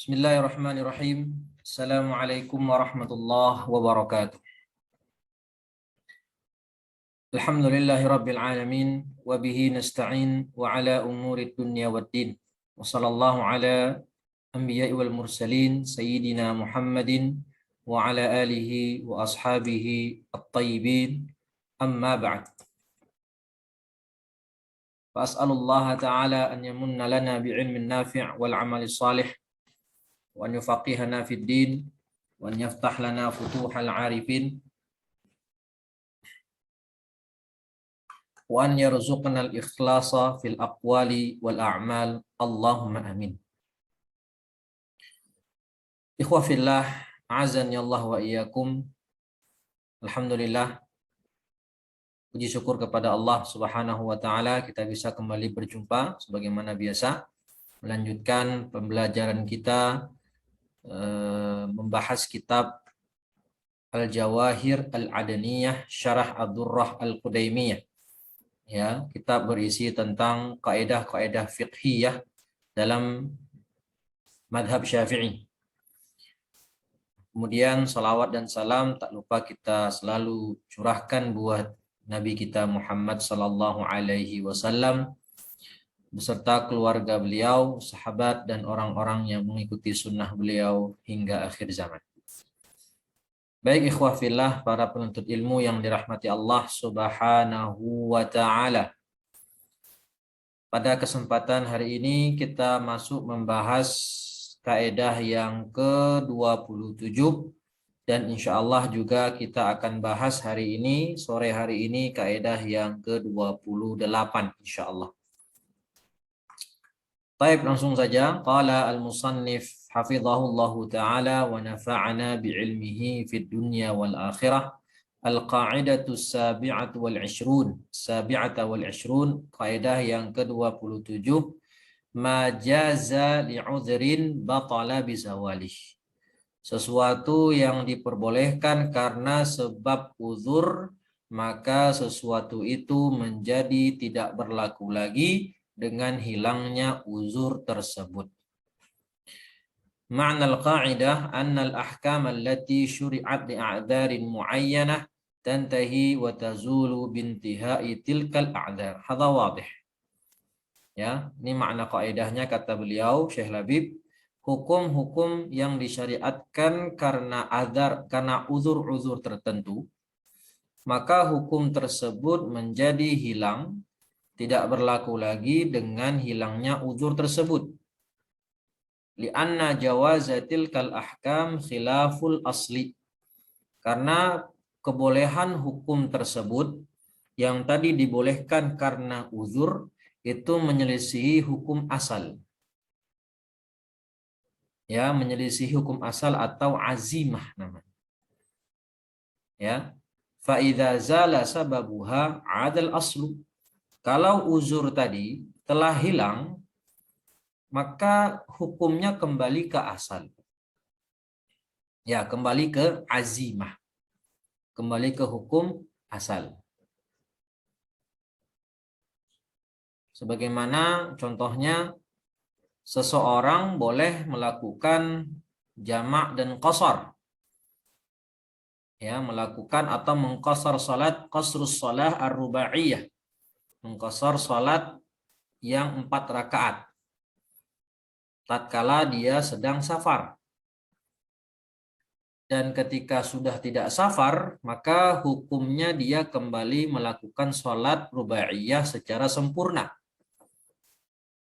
Bismillahirrahmanirrahim. Assalamualaikum warahmatullahi wabarakatuh. Alhamdulillahi rabbil alamin wa bihi nasta'in wa ala umuri dunya waddin. Wa sallallahu ala anbiya'i wal mursalin sayyidina Muhammadin wa ala alihi wa ashabihi at-tayyibin. Amma ba'd. Fa as'alullaha ta'ala an yamunna lana bi'ilmin nafi' wal 'amali shalih wa an yufaqihana fid din wa an yaftah lana futuhal 'arifin wa an yarzuqna al-ikhlasa fil aqwali wal a'mal. Allahumma amin. Ikhwah fillah, azani Allah wa iyyakum. Alhamdulillah, puji syukur kepada Allah Subhanahu wa taala kita bisa kembali berjumpa sebagaimana biasa melanjutkan pembelajaran kita membahas kitab Al-Jawahir Al-Adaniyah Syarah Ad-Durrah Al-Qudaymiyah. Ya, kitab berisi tentang kaidah-kaidah fiqhiyah dalam madhab Syafi'i. Kemudian salawat dan salam tak lupa kita selalu curahkan buat Nabi kita Muhammad sallallahu alaihi wasallam beserta keluarga beliau, sahabat dan orang-orang yang mengikuti sunnah beliau hingga akhir zaman. Baik ikhwah fillah, para penuntut ilmu yang dirahmati Allah Subhanahu wa taala. Pada kesempatan hari ini kita masuk membahas kaidah yang ke-27 dan insya Allah juga kita akan bahas hari ini, sore hari ini, kaidah yang ke-28 insya Allah. Baik, langsung saja. Qala al-musannif hafizahullahu ta'ala wa nafa'ana bi'ilmihi fid dunya wal akhirah. Al-qa'idatu sabi'atu wal 'ishrun, kaidah yang ke-27. Ma jaza li'udhrin batala bizawalih. Sesuatu yang diperbolehkan karena sebab uzur, maka sesuatu itu menjadi tidak berlaku lagi dengan hilangnya uzur tersebut. Ma'na al-qa'idah anna al-ahkam allati syuri'at li'a'dharin mu'ayyanah tantahi wa tazulu bintihai tilkal a'dhar. Hadha wadih. Ya, ini makna kaidahnya kata beliau Syekh Labib, hukum-hukum yang disyariatkan karena uzur-uzur tertentu, maka hukum tersebut menjadi hilang, tidak berlaku lagi dengan hilangnya uzur tersebut. Li'anna jawazatil kal ahkam khilaful asli. Karena kebolehan hukum tersebut yang tadi dibolehkan karena uzur itu menyelisihi hukum asal. Ya, menyelisihi hukum asal atau azimah namanya. Ya. Fa idza zala sababuha 'adal aslu. Kalau uzur tadi telah hilang, maka hukumnya kembali ke asal. Ya, kembali ke azimah. Kembali ke hukum asal. Sebagaimana contohnya, seseorang boleh melakukan jamak dan qasar. Ya, melakukan atau mengqasar salat, qasrus salah ar-rubaiyah. Mengqasar salat yang 4 rakaat. Tatkala dia sedang safar. Dan ketika sudah tidak safar, maka hukumnya dia kembali melakukan salat rubaiyah secara sempurna.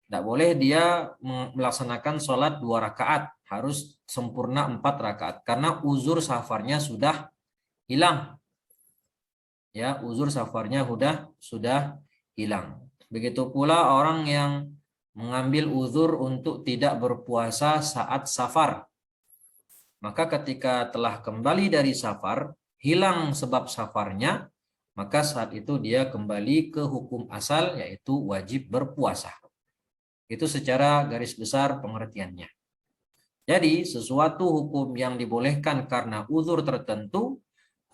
Tidak boleh dia melaksanakan sholat 2 rakaat, harus sempurna 4 rakaat karena uzur safarnya sudah hilang. Ya, uzur safarnya sudah hilang. Begitu pula orang yang mengambil uzur untuk tidak berpuasa saat safar. Maka ketika telah kembali dari safar, hilang sebab safarnya, maka saat itu dia kembali ke hukum asal, yaitu wajib berpuasa. Itu secara garis besar pengertiannya. Jadi sesuatu hukum yang dibolehkan karena uzur tertentu,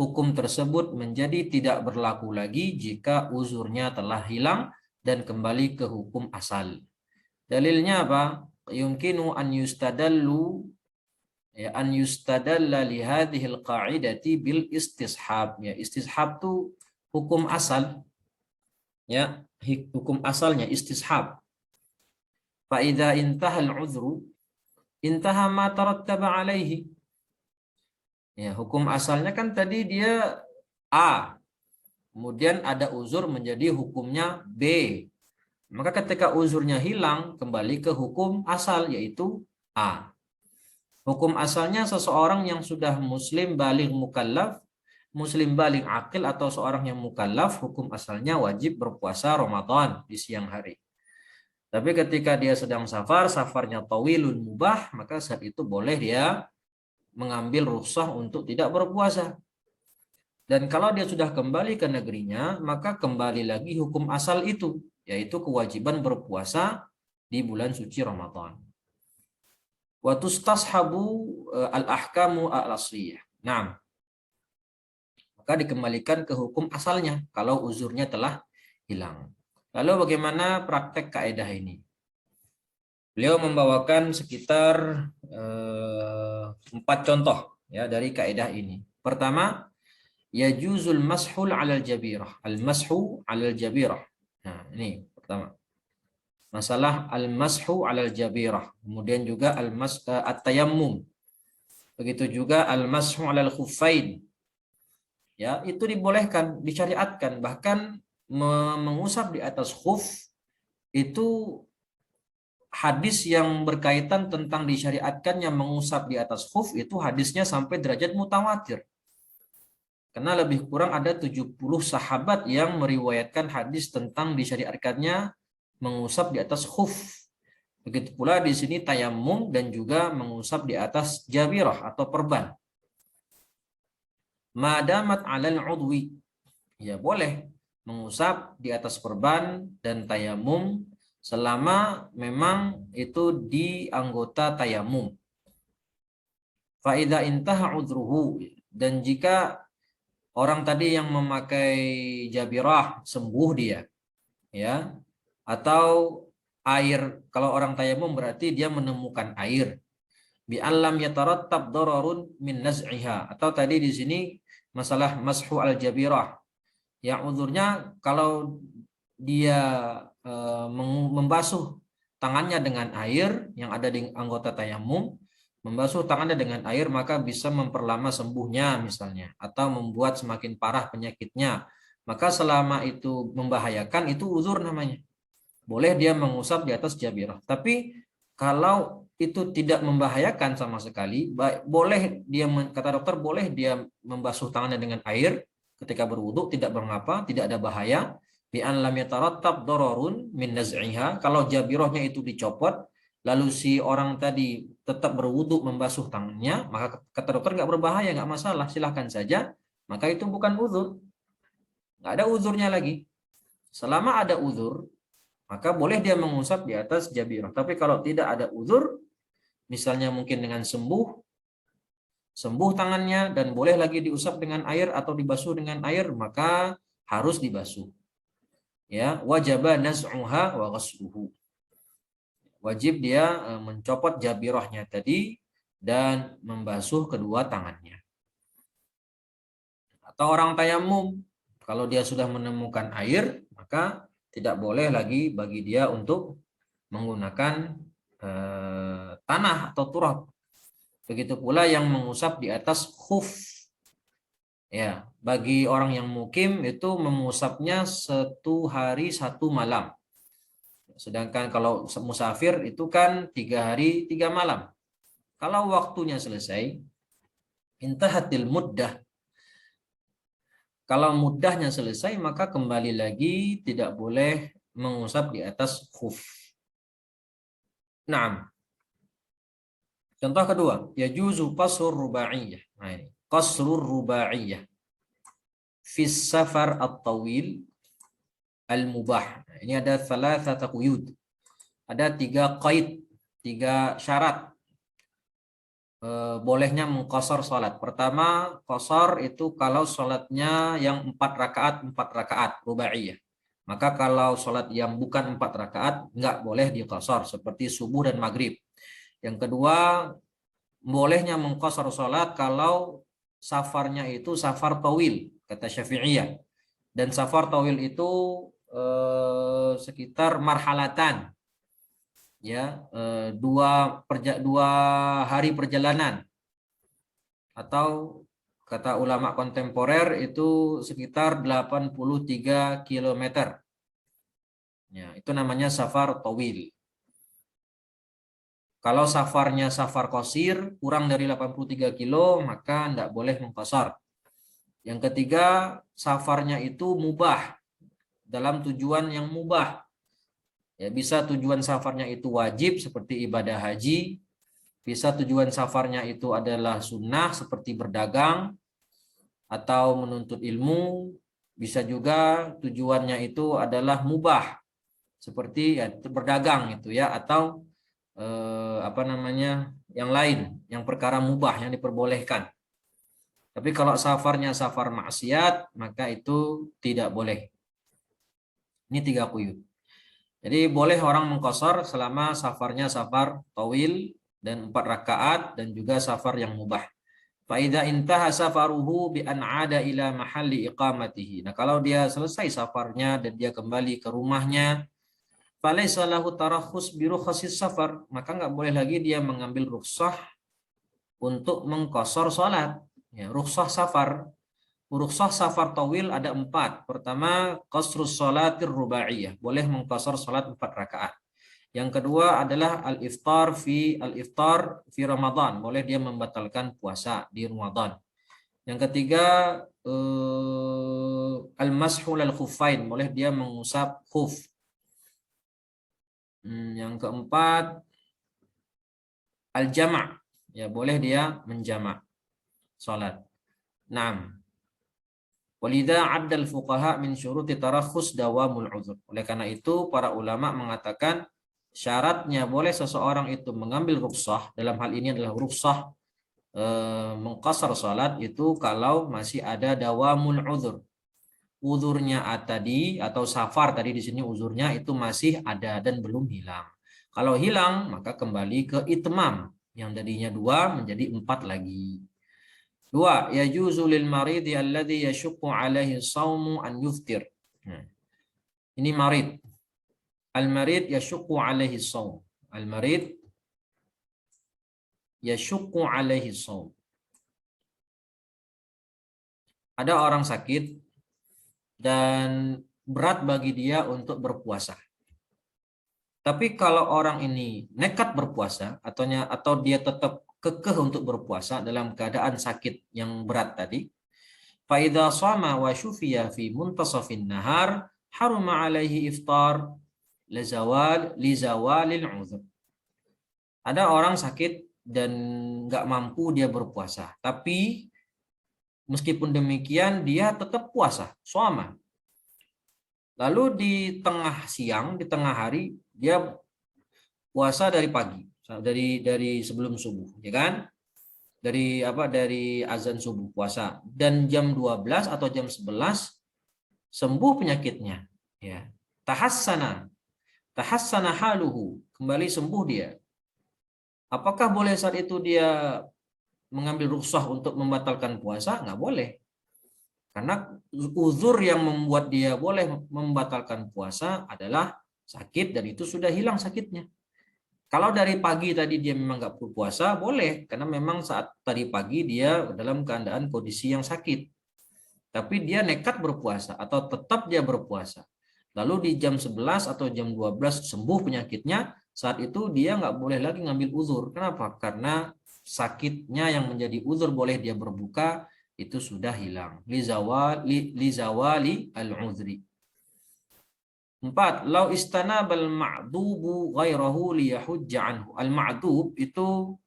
hukum tersebut menjadi tidak berlaku lagi jika uzurnya telah hilang dan kembali ke hukum asal. Dalilnya apa? yumkinu an yustadallu ya an yustadalla li hadhihi al-qa'idati bil istishab. Ya, istishab itu hukum asal, ya, hukum asalnya istishab. Fa idza intaha al-'udhru intaha ma tarattaba alaihi. Ya, hukum asalnya kan tadi dia A, kemudian ada uzur menjadi hukumnya B. Maka ketika uzurnya hilang, kembali ke hukum asal, yaitu A. Hukum asalnya seseorang yang sudah muslim baligh mukallaf, muslim baligh akil atau seorang yang mukallaf, hukum asalnya wajib berpuasa Ramadan di siang hari. Tapi ketika dia sedang safar, safarnya tawilun mubah, maka saat itu boleh dia mengambil rukhsah untuk tidak berpuasa. Dan kalau dia sudah kembali ke negerinya, maka kembali lagi hukum asal itu, yaitu kewajiban berpuasa di bulan suci Ramadan. Wa tustashabu al-ahkamu al-asliyah. Nah, maka dikembalikan ke hukum asalnya kalau uzurnya telah hilang. Lalu bagaimana praktek kaidah ini? Beliau membawakan sekitar 4 contoh ya dari kaidah ini. Pertama, yajuzul mashul 'alal jabirah. Al-mashu 'alal jabirah. Nah, ini pertama. Masalah al-mashu 'alal jabirah. Kemudian juga at-tayammum. Begitu juga al-mashu 'alal khuffain. Ya, itu dibolehkan, disyariatkan. Bahkan mengusap di atas khuf itu hadis yang berkaitan tentang disyariatkannya mengusap di atas khuf itu hadisnya sampai derajat mutawatir. Karena lebih kurang ada 70 sahabat yang meriwayatkan hadis tentang disyariatkannya mengusap di atas khuf. Begitu pula di sini tayammum dan juga mengusap di atas jabirah atau perban. Madamat 'alal 'udwi. Ya, boleh mengusap di atas perban dan tayammum selama memang itu di anggota tayamum. Fa idza intaha 'udhruhu, dan jika orang tadi yang memakai jabirah sembuh dia, ya, atau air, kalau orang tayamum berarti dia menemukan air. Bi allam yatarattab dararun min naz'iha, atau tadi di sini masalah mashu al jabirah. Yang uzurnya kalau dia membasuh tangannya dengan air yang ada di anggota tayamum, membasuh tangannya dengan air maka bisa memperlama sembuhnya misalnya, atau membuat semakin parah penyakitnya. Maka selama itu membahayakan, itu uzur namanya. Boleh dia mengusap di atas jabirah. Tapi kalau itu tidak membahayakan sama sekali, boleh dia, kata dokter, boleh dia membasuh tangannya dengan air ketika berwudu, tidak mengapa, tidak ada bahaya. Bi an lam yatarattab dararun min naz'iha, kalau jabirahnya itu dicopot lalu si orang tadi tetap berwudu membasuh tangannya, maka kata dokter nggak berbahaya, nggak masalah, silahkan saja. Maka itu bukan uzur, nggak ada uzurnya lagi. Selama ada uzur, maka boleh dia mengusap di atas jabirah. Tapi kalau tidak ada uzur, misalnya mungkin dengan sembuh tangannya dan boleh lagi diusap dengan air atau dibasuh dengan air, maka harus dibasuh. Ya, wajaba naz'uha wa ghasluhu. Wajib dia mencopot jabirahnya tadi dan membasuh kedua tangannya. Atau orang tayamum, kalau dia sudah menemukan air, maka tidak boleh lagi bagi dia untuk menggunakan tanah atau turab. Begitu pula yang mengusap di atas khuf. Ya, bagi orang yang mukim itu mengusapnya 1 hari 1 malam. Sedangkan kalau musafir itu kan 3 hari 3 malam. Kalau waktunya selesai, intahatil muddah. Kalau muddahnya selesai, maka kembali lagi tidak boleh mengusap di atas khuf. Naam. Contoh kedua, yajuzu qasrur rubaiyah. Nah ini, qasrur rubaiyah fi safar at-tawil al-mubah. Nah, ini ada thalathata quyud. Ada 3 qaid, 3 syarat bolehnya mengqasar salat. Pertama, qasar itu kalau salatnya yang 4 rakaat rubaiyah. Maka kalau salat yang bukan 4 rakaat enggak boleh diqasar, seperti subuh dan maghrib. Yang kedua, bolehnya mengqashar sholat kalau safarnya itu safar tawil, kata Syafi'iyah. Dan safar tawil itu sekitar marhalatan, ya, dua hari perjalanan, atau kata ulama kontemporer itu sekitar 83 km. Ya, itu namanya safar tawil. Kalau safarnya safar qasir, kurang dari 83 kilo, maka tidak boleh mengqashar. Yang ketiga, safarnya itu mubah, dalam tujuan yang mubah. Ya, bisa tujuan safarnya itu wajib seperti ibadah haji, bisa tujuan safarnya itu adalah sunnah seperti berdagang atau menuntut ilmu, bisa juga tujuannya itu adalah mubah seperti ya, berdagang itu ya, atau apa namanya, yang lain, yang perkara mubah yang diperbolehkan. Tapi kalau safarnya safar maksiat, maka itu tidak boleh. Ini 3 quyud. Jadi boleh orang mengqashar selama safarnya safar tawil dan 4 rakaat, dan juga safar yang mubah. Fa idza intaha safaruhu bi an 'ada ila mahalli iqamatihi. Nah, kalau dia selesai safarnya dan dia kembali ke rumahnya, falaisa lahu tarakhus bi rukhasis safar, maka nggak boleh lagi dia mengambil rukhsah untuk mengqashar salat. Ya, rukhsah safar. Rukhsah safar tawil ada 4. Pertama, qasrus sholatir rubaiyah, boleh mengqashar salat 4 rakaat. Yang kedua adalah al-iftar fi Ramadan, boleh dia membatalkan puasa di Ramadan. Yang ketiga, al-mashu lal khuffain, boleh dia mengusap khuf. Yang keempat, al-jama', ya boleh dia menjama' salat. 6. Walidha 'addal fuqaha min syuruti tarakhus dawamul uzur. Oleh karena itu para ulama mengatakan syaratnya boleh seseorang itu mengambil rukhsah, dalam hal ini adalah rukhsah mengqashar salat, itu kalau masih ada dawamul uzur. Uzurnya tadi atau safar tadi di sini uzurnya itu masih ada dan belum hilang. Kalau hilang maka kembali ke itmam, yang tadinya 2 menjadi 4 lagi. 2. Yajuzu lil maridi alladhi yashuqqu alaihi shaumu an yuftir. Nah, ini marid. Al-marid yashuqqu alaihi shaum. Al-marid yashuqqu alaihi shaum. Ada orang sakit dan berat bagi dia untuk berpuasa. Tapi kalau orang ini nekat berpuasa atau dia tetap kekeh untuk berpuasa dalam keadaan sakit yang berat tadi, fa idza shama wa syufiya fi muntasafin nahar haruma alaihi iftar li zawalil uzur. Ada orang sakit dan nggak mampu dia berpuasa, tapi meskipun demikian dia tetap puasa, shoma. Lalu di tengah siang, di tengah hari dia puasa dari pagi, dari sebelum subuh, ya kan? Dari azan subuh puasa, dan jam 12 atau jam 11 sembuh penyakitnya, ya. Tahassana haluhu, kembali sembuh dia. Apakah boleh saat itu dia mengambil rukhsah untuk membatalkan puasa? Nggak boleh. Karena uzur yang membuat dia boleh membatalkan puasa adalah sakit, dan itu sudah hilang sakitnya. Kalau dari pagi tadi dia memang nggak berpuasa, boleh, karena memang saat tadi pagi dia dalam keadaan kondisi yang sakit. Tapi dia nekat berpuasa atau tetap dia berpuasa. Lalu di jam 11 atau jam 12 sembuh penyakitnya, saat itu dia nggak boleh lagi ngambil uzur. Kenapa? Karena sakitnya yang menjadi uzur boleh dia berbuka itu sudah hilang. Lizawali al-uzri. 4. Lau istanabal ma'dubu ghairahu liyahujja anhu. Al-ma'dub itu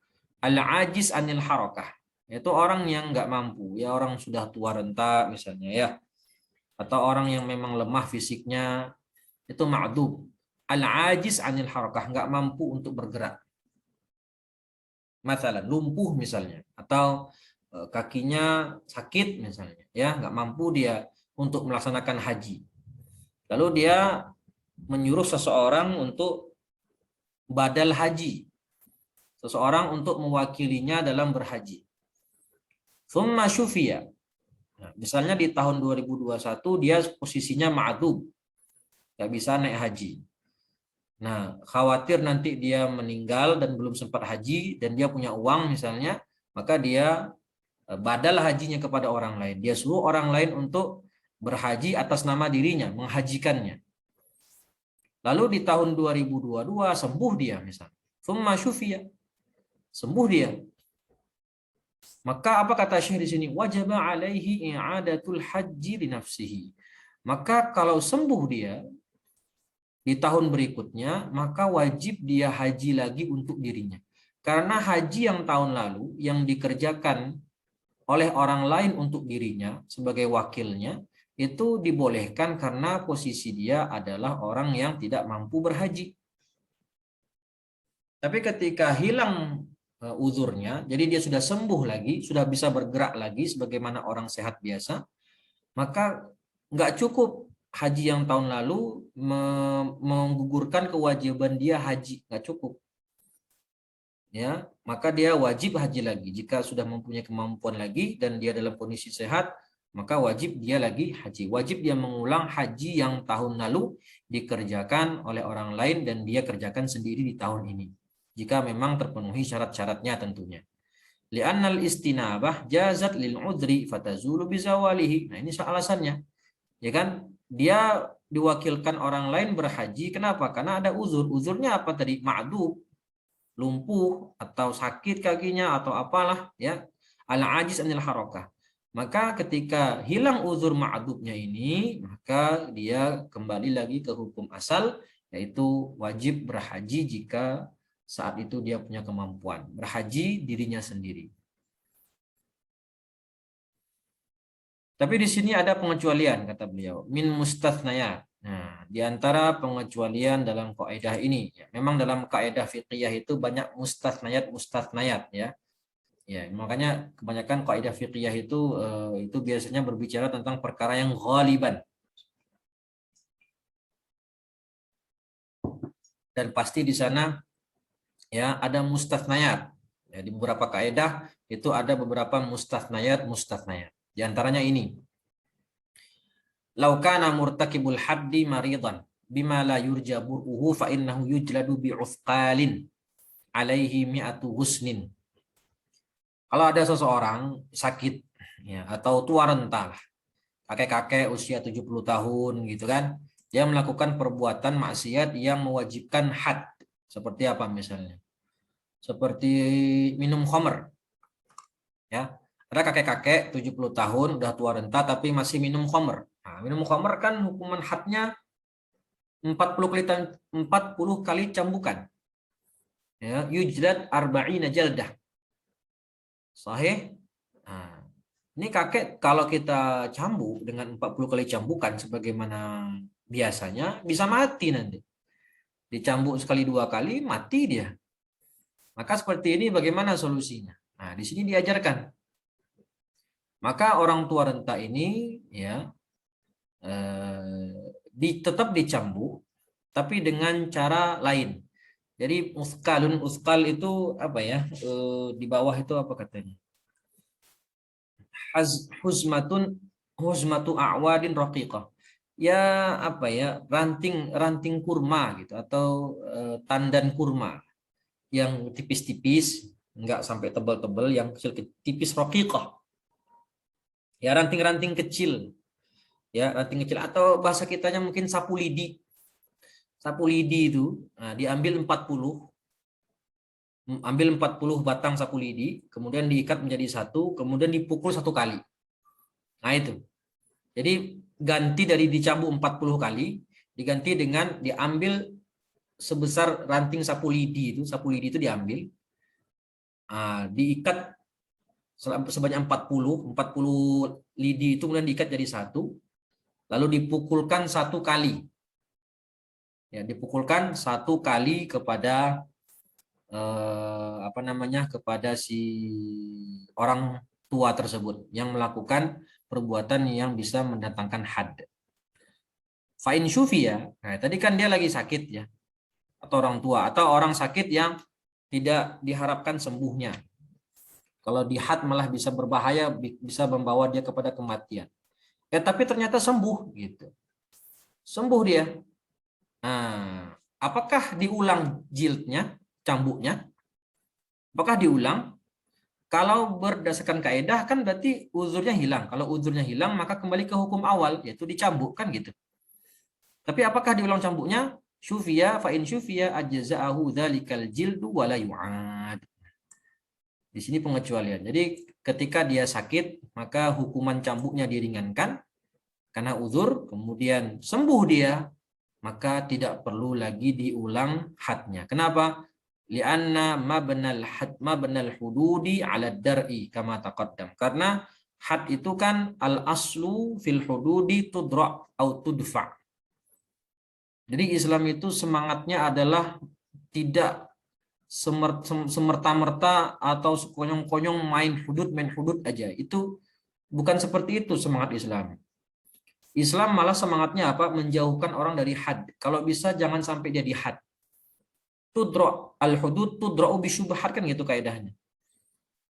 al-ajiz anil harakah. Itu orang yang nggak mampu, ya orang sudah tua renta misalnya ya. Atau orang yang memang lemah fisiknya, itu ma'dub. Al-ajiz anil harakah, nggak mampu untuk bergerak. Masalah lumpuh misalnya, atau kakinya sakit misalnya, ya nggak mampu dia untuk melaksanakan haji. Lalu dia menyuruh seseorang untuk badal haji. seseorang untuk mewakilinya dalam berhaji. Tsumma syufiya. Nah, misalnya di tahun 2021 dia posisinya ma'dub, nggak bisa naik haji. Nah, khawatir nanti dia meninggal dan belum sempat haji dan dia punya uang misalnya, maka dia badal hajinya kepada orang lain. Dia suruh orang lain untuk berhaji atas nama dirinya, menghajikannya. Lalu di tahun 2022 sembuh dia misalnya. Tsumma syufiya. Sembuh dia. Maka apa kata Syekh di sini? Wajib alaihi i'adatul haji li nafsihi. Maka kalau sembuh dia di tahun berikutnya, maka wajib dia haji lagi untuk dirinya. Karena haji yang tahun lalu yang dikerjakan oleh orang lain untuk dirinya sebagai wakilnya, itu dibolehkan karena posisi dia adalah orang yang tidak mampu berhaji. Tapi ketika hilang uzurnya, jadi dia sudah sembuh lagi, sudah bisa bergerak lagi sebagaimana orang sehat biasa, maka nggak cukup haji yang tahun lalu menggugurkan kewajiban dia haji, nggak cukup. Ya, maka dia wajib haji lagi. Jika sudah mempunyai kemampuan lagi dan dia dalam kondisi sehat, maka wajib dia lagi haji. Wajib dia mengulang haji yang tahun lalu dikerjakan oleh orang lain dan dia kerjakan sendiri di tahun ini. Jika memang terpenuhi syarat-syaratnya tentunya. Li'annal istinabah jazat lil udri fatazulu bizawalihi. Nah, ini alasannya. Ya kan? Dia diwakilkan orang lain berhaji. Kenapa? Karena ada uzur. Uzurnya apa tadi? Ma'dub, lumpuh atau sakit kakinya atau apalah ya. Al-ajiz anil harakah. Maka ketika hilang uzur ma'dubnya ini, maka dia kembali lagi ke hukum asal, yaitu wajib berhaji jika saat itu dia punya kemampuan. Berhaji dirinya sendiri. Tapi di sini ada pengecualian, kata beliau. Min mustathnayat. Nah, di antara pengecualian dalam kaidah ini, ya, memang dalam kaidah fiqhiyah itu banyak mustathnayat ya. Ya, makanya kebanyakan kaidah fiqhiyah itu biasanya berbicara tentang perkara yang ghaliban. Dan pasti di sana ya ada mustathnayat. Ya, di beberapa kaidah itu ada beberapa mustathnayat. Di antaranya ini. Lau kana murtakibul haddi maridan bima la yurja bur'uhu fa innahu yujladu bi'ufqalin alaihi mi'atu husnin. Kalau ada seseorang sakit ya, atau tua renta, kakek-kakek usia 70 tahun gitu kan, dia melakukan perbuatan maksiat yang mewajibkan had. Seperti apa misalnya? Seperti minum khamr. Ya. Ada kakek-kakek 70 tahun udah tua renta tapi masih minum khamr. Nah, minum khamr kan hukuman hadnya 40 kali cambukan. Ya, yujlad arba'ina jaldah. Sahih? Nah, ini kakek kalau kita cambuk dengan 40 kali cambukan sebagaimana biasanya bisa mati nanti. Dicambuk sekali 2 kali mati dia. Maka seperti ini bagaimana solusinya? Nah, di sini diajarkan. Maka orang tua renta ini ya tetap dicambuk tapi dengan cara lain. Jadi uskal itu apa ya? Di bawah itu apa katanya? Huzmatu a'wadin raqiqah. Ya apa ya? Ranting kurma gitu atau tandan kurma yang tipis-tipis, enggak sampai tebal-tebal, yang kecil tipis raqiqah. Ya ranting-ranting kecil. Ya, ranting kecil atau bahasa kitanya mungkin sapu lidi. Sapu lidi itu diambil 40 batang sapu lidi, kemudian diikat menjadi satu, kemudian dipukul 1 kali. Nah itu. Jadi ganti dari dicambuk 40 kali, diganti dengan diambil sebesar ranting sapu lidi itu diambil, diikat sebanyak 40 lidi itu kemudian diikat jadi satu, lalu dipukulkan 1 kali. Ya, dipukulkan 1 kali kepada kepada si orang tua tersebut yang melakukan perbuatan yang bisa mendatangkan had. Fa'in syufiya, nah tadi kan dia lagi sakit ya, atau orang tua atau orang sakit yang tidak diharapkan sembuhnya. Kalau di had malah bisa berbahaya, bisa membawa dia kepada kematian. Tapi ternyata sembuh gitu. Sembuh dia. Nah, apakah diulang jildnya, cambuknya? Apakah diulang? Kalau berdasarkan kaedah kan berarti uzurnya hilang. Kalau uzurnya hilang maka kembali ke hukum awal, yaitu dicambuk kan gitu. Tapi apakah diulang cambuknya? Syufiya fa in syufiya ajza'ahu dzalikal jildu wa la yu'ad. Di sini pengecualian. Jadi ketika dia sakit, maka hukuman cambuknya diringankan karena uzur, kemudian sembuh dia, maka tidak perlu lagi diulang hadnya. Kenapa? Lianna mabnal hududi ala dar'i kama taqaddam. Karena had itu kan al aslu fil hududi tudra' au tudfa'. Jadi Islam itu semangatnya adalah tidak semerta-merta atau sekonyong-konyong main hudud aja. Itu bukan seperti itu semangat Islam. Islam malah semangatnya apa? Menjauhkan orang dari had. Kalau bisa jangan sampai dia di had. Tudra al-hudud tudra'u bisyubhat kan gitu kaidahnya.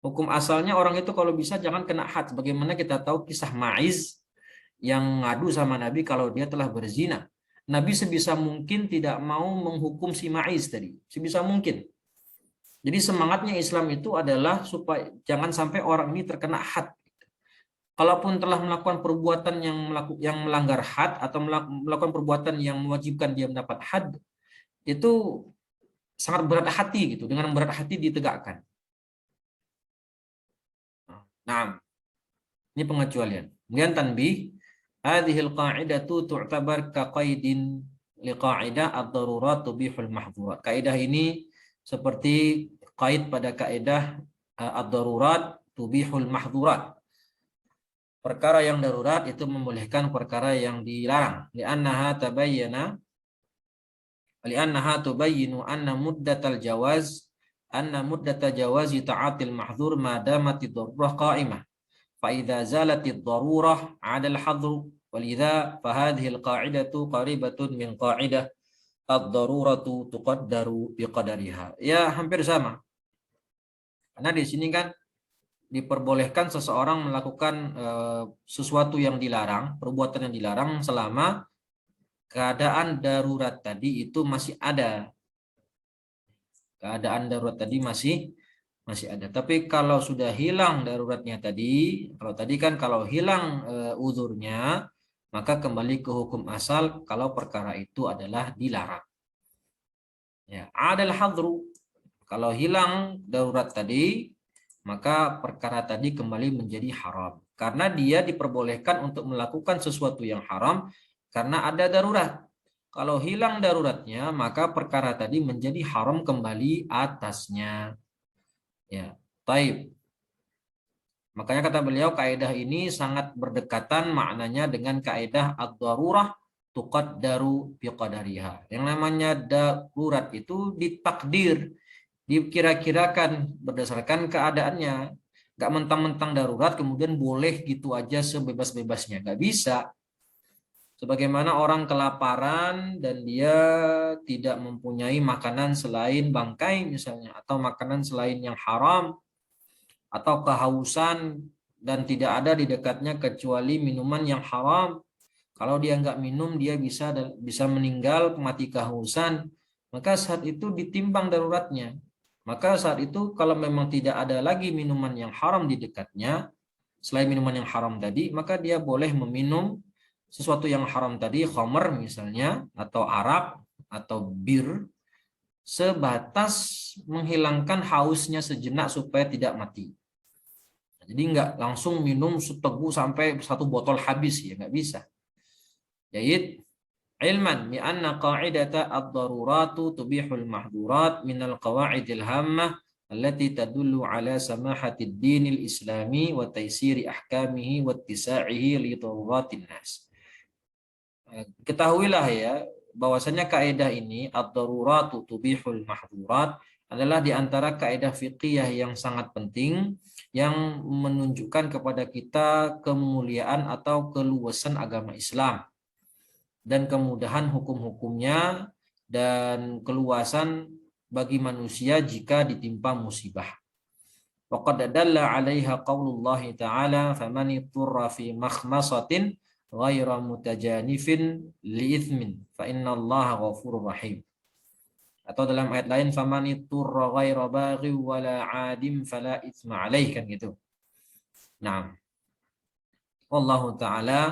Hukum asalnya orang itu kalau bisa jangan kena had. Bagaimana kita tahu kisah Ma'iz yang ngadu sama Nabi kalau dia telah berzina. Nabi sebisa mungkin tidak mau menghukum si Ma'iz tadi. Sebisa mungkin. Jadi semangatnya Islam itu adalah supaya jangan sampai orang ini terkena had. Kalaupun telah melakukan perbuatan yang melanggar had atau melakukan perbuatan yang mewajibkan dia mendapat had, itu sangat berat hati gitu. Dengan berat hati ditegakkan. Nah, ini pengecualian. Kemudian tanbih, hadhil qa'idatu tu'tabar kaqaidin liqa'idah ad-darurat tubihul mahdhurat. Kaidah ini seperti kait pada kaidah ad-darurat tubihul mahdhurat. Perkara yang darurat itu membolehkan perkara yang dilarang. Li'annaha tubayyinu anna muddatal jawazi ta'atil mahdhur ma damatid darurah qa'imah. Fa idza zalatid darurah 'ala al-hadr walidha fa hadhihi al-qa'idatu qaribatun min qa'idah ad-daruratu tuqaddaru biqadariha. Ya hampir sama. Karena di sini kan diperbolehkan seseorang melakukan sesuatu yang dilarang, perbuatan yang dilarang selama keadaan darurat tadi itu masih ada. Keadaan darurat tadi masih ada. Tapi kalau sudah hilang daruratnya tadi, kalau hilang uzurnya, maka kembali ke hukum asal kalau perkara itu adalah dilarang. Ya, adal hadru. Kalau hilang darurat tadi, maka perkara tadi kembali menjadi haram. Karena dia diperbolehkan untuk melakukan sesuatu yang haram karena ada darurat. Kalau hilang daruratnya, maka perkara tadi menjadi haram kembali atasnya. Ya, taib. Makanya kata beliau kaidah ini sangat berdekatan maknanya dengan kaidah ad-darurah tuqaddaru biqadariha. Yang namanya darurat itu ditakdir, dikira-kirakan berdasarkan keadaannya. Gak mentang-mentang darurat kemudian boleh gitu aja sebebas-bebasnya. Gak bisa. Sebagaimana orang kelaparan dan dia tidak mempunyai makanan selain bangkai misalnya, atau makanan selain yang haram, atau kehausan dan tidak ada di dekatnya kecuali minuman yang haram. Kalau dia nggak minum dia bisa meninggal mati kehausan. Maka saat itu ditimbang daruratnya. Maka saat itu kalau memang tidak ada lagi minuman yang haram di dekatnya, selain minuman yang haram tadi, maka dia boleh meminum sesuatu yang haram tadi, khamr misalnya, atau arak, atau bir, sebatas menghilangkan hausnya sejenak supaya tidak mati. Jadi nggak langsung minum seteguk sampai satu botol habis, ya nggak bisa. Jadi ilman bi anna qa'idata ad-daruratu tubihul mahdurat minal qawa'idil hammah allati tadullu ala samahatid dinil islami wa taysiri ahkamihi wa ittisa'ihi li daruratin nas. Ketahuilah ya bahwasanya kaidah ini ad-daruratu tubihul mahdurat adalah di antara kaidah fiqhiyah yang sangat penting yang menunjukkan kepada kita kemuliaan atau keluasan agama Islam dan kemudahan hukum-hukumnya dan keluasan bagi manusia jika ditimpa musibah. Waqad dalla 'alaiha qaulullah ta'ala faman ittara fi makhmasatin ghaira mutajanifin li'ithmin fa innallaha ghafurur rahim. Atau dalam ayat lain faman ittara ghaira baghi wala 'adim fala itsma 'alaih, kan gitu. Nah, wallahu taala